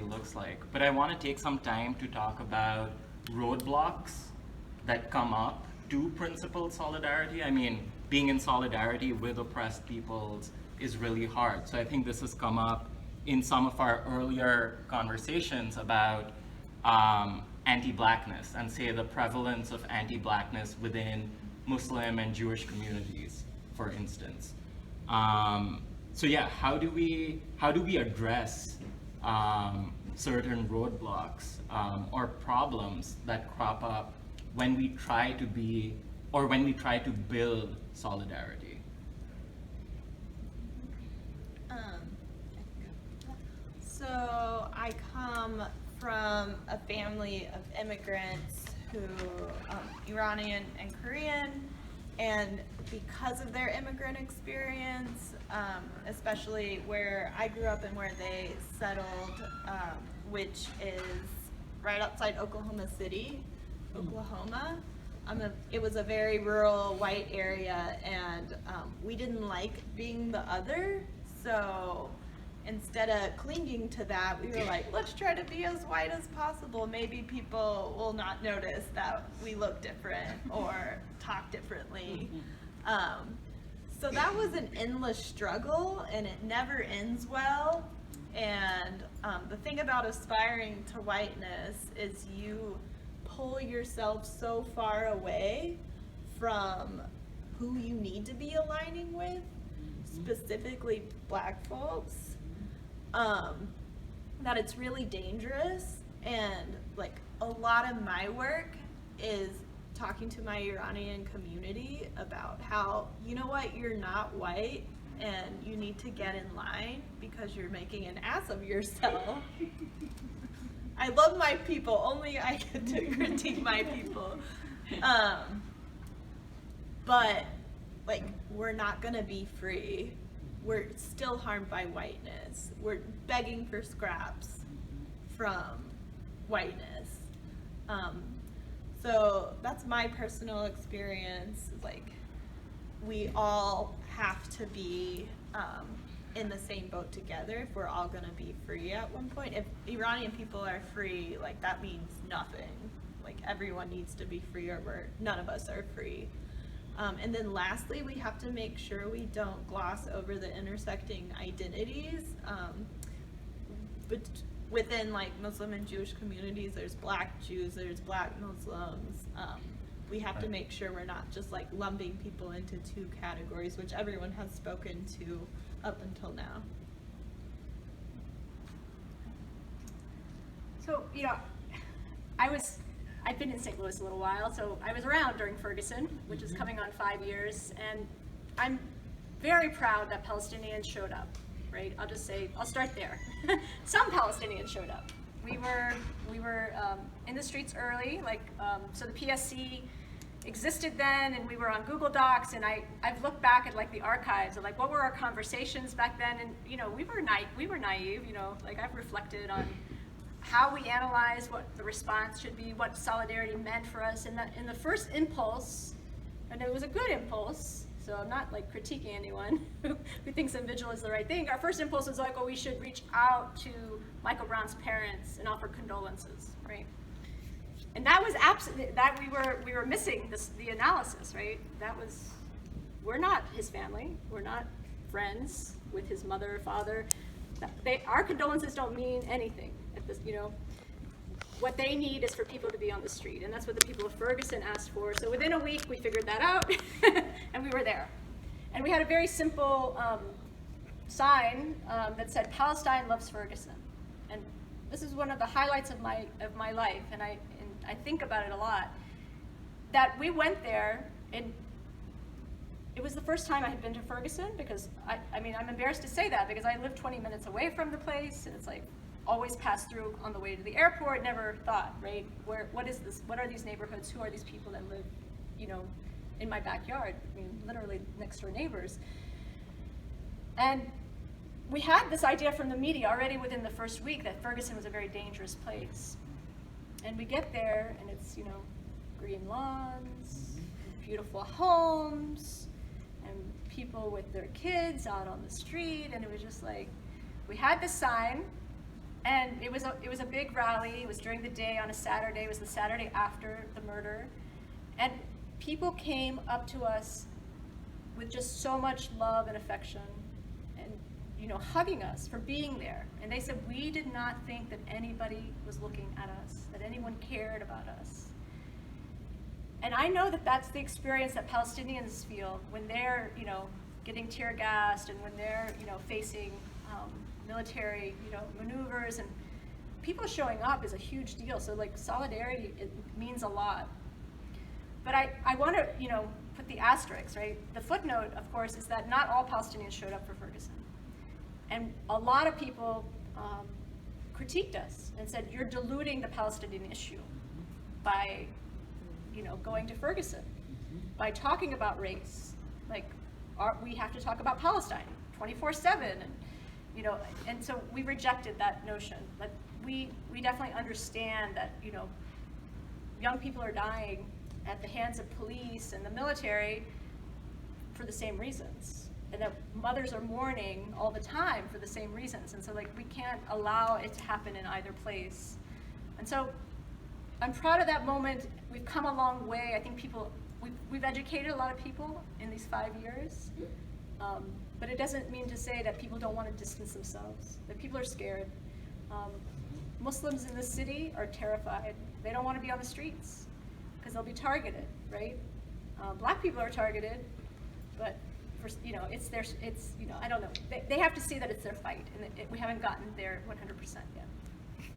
looks like. But I want to take some time to talk about roadblocks that come up to principled solidarity. I mean, being in solidarity with oppressed peoples is really hard. So I think this has come up in some of our earlier conversations about anti-Blackness and say the prevalence of anti-Blackness within Muslim and Jewish communities, for instance. So yeah, how do we address certain roadblocks or problems that crop up when we try to be or when we try to build solidarity? So I come from a family of immigrants who Iranian and Korean, and because of their immigrant experience, especially where I grew up and where they settled, which is right outside Oklahoma City, Oklahoma. It was a very rural white area, and we didn't like being the other, so instead of clinging to that, we were like, let's try to be as white as possible. Maybe people will not notice that we look different or talk differently. So that was an endless struggle, and it never ends well. And the thing about aspiring to whiteness is you pull yourself so far away from who you need to be aligning with, specifically Black folks, that it's really dangerous. And like a lot of my work is talking to my Iranian community about how, you know what, you're not white and you need to get in line because you're making an ass of yourself. I love my people, only I get to critique my people. But like, we're not gonna be free. We're still harmed by whiteness. We're begging for scraps from whiteness. So that's my personal experience. Like, we all have to be in the same boat together if we're all gonna be free at one point. If Iranian people are free, like that means nothing. Like everyone needs to be free, or none of us are free. And then lastly, we have to make sure we don't gloss over the intersecting identities. But within like Muslim and Jewish communities, there's Black Jews, there's Black Muslims. We have to make sure we're not just like lumping people into two categories, which everyone has spoken to up until now. So, I've been in St. Louis a little while, so I was around during Ferguson, which is coming on 5 years, and I'm very proud that Palestinians showed up, right? I'll start there. Some Palestinians showed up. We were in the streets early, so the PSC existed then, and we were on Google Docs, and I've looked back at like the archives of like what were our conversations back then, and we were naive, I've reflected on how we analyze what the response should be, what solidarity meant for us, and the first impulse, and it was a good impulse, so I'm not like critiquing anyone who thinks that vigil is the right thing. Our first impulse was like, we should reach out to Michael Brown's parents and offer condolences, right? And that was absolutely, that we were missing the analysis, right? We're not his family, we're not friends with his mother or father. Our condolences don't mean anything. What they need is for people to be on the street, and that's what the people of Ferguson asked for. So within a week, we figured that out, and we were there. And we had a very simple sign that said, "Palestine loves Ferguson." And this is one of the highlights of my life, and I think about it a lot. That we went there, and it was the first time I had been to Ferguson, because I'm embarrassed to say that because I live 20 minutes away from the place, and it's like always passed through on the way to the airport. Never thought, right? What is this? What are these neighborhoods? Who are these people that live, in my backyard? Literally next door neighbors. And we had this idea from the media already within the first week that Ferguson was a very dangerous place. And we get there, and it's green lawns, beautiful homes, and people with their kids out on the street, and it was just like, we had this sign, And it was a big rally. It was during the day on a Saturday. It was the Saturday after the murder. And people came up to us with just so much love and affection and, you know, hugging us for being there. And they said, we did not think that anybody was looking at us, that anyone cared about us. And I know that that's the experience that Palestinians feel when they're, you know, getting tear gassed and when they're, you know, facing military, you know, maneuvers, and people showing up is a huge deal. So like solidarity, it means a lot. But I want to, you know, put the asterisks, right? The footnote, of course, is that not all Palestinians showed up for Ferguson. And a lot of people critiqued us and said, you're diluting the Palestinian issue by, you know, going to Ferguson, by talking about race. Like, we have to talk about Palestine 24/7, and, you know, and so we rejected that notion. But we definitely understand that, you know, young people are dying at the hands of police and the military for the same reasons, and that mothers are mourning all the time for the same reasons. And so like we can't allow it to happen in either place. And so I'm proud of that moment. We've come a long way. I think we've educated a lot of people in these 5 years. But it doesn't mean to say that people don't want to distance themselves, that people are scared. Muslims in this city are terrified. They don't want to be on the streets because they'll be targeted, right? Black people are targeted, but for, you know, it's you know, I don't know. They have to see that it's their fight, and we haven't gotten there 100% yet.